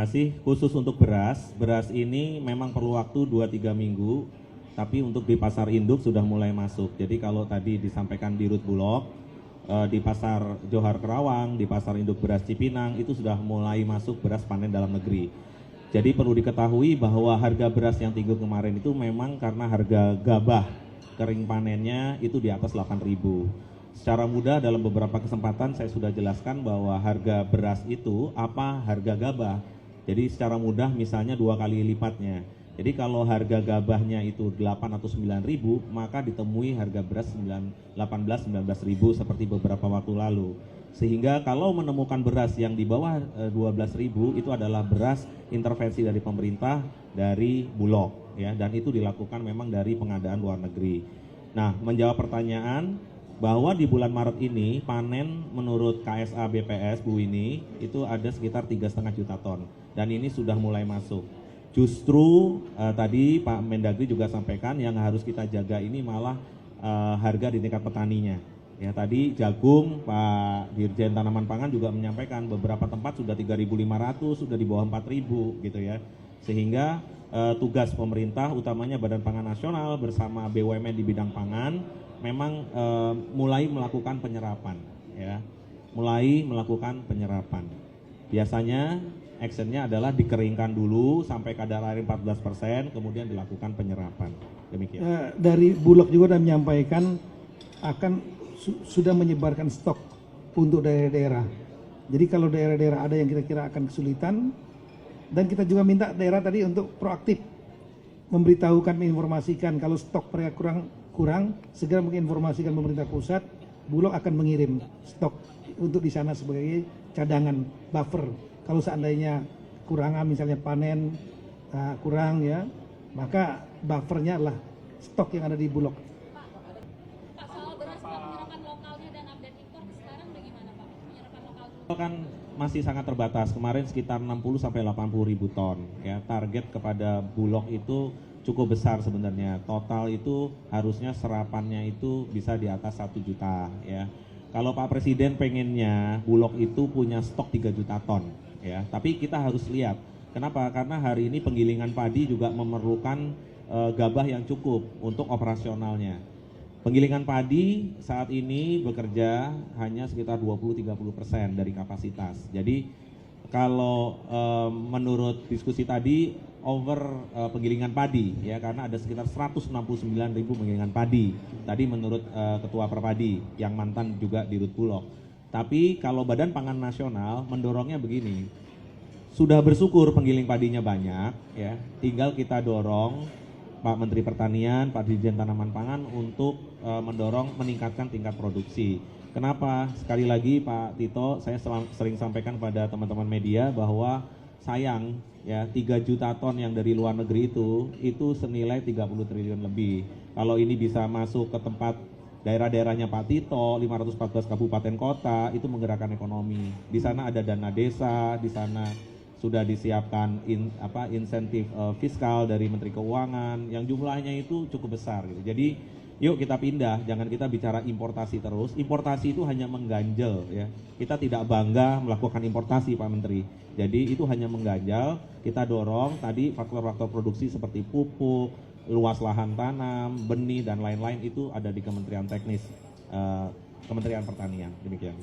Masih khusus untuk beras ini memang perlu waktu 2-3 minggu, tapi untuk di pasar induk sudah mulai masuk. Jadi kalau tadi disampaikan di Rut Bulog, di pasar Johar Kerawang, di pasar induk beras Cipinang itu sudah mulai masuk beras panen dalam negeri. Jadi perlu diketahui bahwa harga beras yang tinggi kemarin itu memang karena harga gabah kering panennya itu di atas 8.000. Secara mudah dalam beberapa kesempatan saya sudah jelaskan bahwa harga beras itu apa harga gabah. Jadi secara mudah misalnya 2 kali lipatnya. Jadi kalau harga gabahnya itu 8 atau 9.000, maka ditemui harga beras 18-19.000 seperti beberapa waktu lalu. Sehingga kalau menemukan beras yang di bawah 12.000 itu adalah beras intervensi dari pemerintah dari Bulog ya, dan itu dilakukan memang dari pengadaan luar negeri. Nah, menjawab pertanyaan bahwa di bulan Maret ini panen menurut KSA BPS Bu Winnie itu ada sekitar 3,5 juta ton dan ini sudah mulai masuk. Justru tadi Pak Mendagri juga sampaikan yang harus kita jaga ini malah harga di tingkat petaninya. Ya tadi jagung Pak Dirjen Tanaman Pangan juga menyampaikan beberapa tempat sudah 3.500, sudah di bawah 4.000 gitu ya. Sehingga tugas pemerintah utamanya Badan Pangan Nasional bersama BUMN di bidang pangan memang mulai melakukan penyerapan ya. Mulai melakukan penyerapan. Biasanya actionnya adalah dikeringkan dulu sampai kadar air 14%, kemudian dilakukan penyerapan. Demikian. Dari Bulog juga sudah menyampaikan akan sudah menyebarkan stok untuk daerah-daerah. Jadi kalau daerah-daerah ada yang kira-kira akan kesulitan, dan kita juga minta daerah tadi untuk proaktif memberitahukan, menginformasikan kalau stok mereka kurang, segera menginformasikan pemerintah pusat. Bulog akan mengirim stok untuk di sana sebagai cadangan buffer. Kalau seandainya kurangan misalnya panen kurang ya, maka buffernya adalah stok yang ada di Bulog. Pak, soal beras penyerapan lokalnya dan update impor sekarang bagaimana Pak? Penyerapan lokal Itu kan masih sangat terbatas. Kemarin sekitar 60 sampai 80 ribu ton. Ya, target kepada Bulog itu cukup besar sebenarnya. Total itu harusnya serapannya itu bisa di atas 1 juta ya. Kalau Pak Presiden pengennya Bulog itu punya stok 3 juta ton ya. Tapi kita harus lihat. Kenapa? Karena hari ini penggilingan padi juga memerlukan gabah yang cukup untuk operasionalnya. Penggilingan padi saat ini bekerja hanya sekitar 20-30% dari kapasitas. Jadi kalau menurut diskusi tadi penggilingan padi ya, karena ada sekitar 169.000 penggilingan padi. Tadi menurut Ketua Perpadi yang mantan juga di Rut Bulog. Tapi kalau Badan Pangan Nasional mendorongnya begini. Sudah bersyukur penggiling padinya banyak ya, tinggal kita dorong Pak Menteri Pertanian, Pak Dirjen Tanaman Pangan untuk mendorong meningkatkan tingkat produksi. Kenapa? Sekali lagi Pak Tito, saya sering sampaikan pada teman-teman media bahwa sayang ya 3 juta ton yang dari luar negeri itu senilai 30 triliun lebih. Kalau ini bisa masuk ke tempat daerah-daerahnya Pak Tito, 514 kabupaten kota, itu menggerakkan ekonomi. Di sana ada dana desa, di sana sudah disiapkan insentif fiskal dari Menteri Keuangan yang jumlahnya itu cukup besar gitu. Jadi yuk kita pindah, jangan kita bicara importasi terus. Importasi itu hanya mengganjal ya. Kita tidak bangga melakukan importasi Pak Menteri. Jadi itu hanya mengganjal. Kita dorong tadi faktor-faktor produksi seperti pupuk, luas lahan tanam, benih dan lain-lain itu ada di Kementerian Teknis, Kementerian Pertanian. Demikian.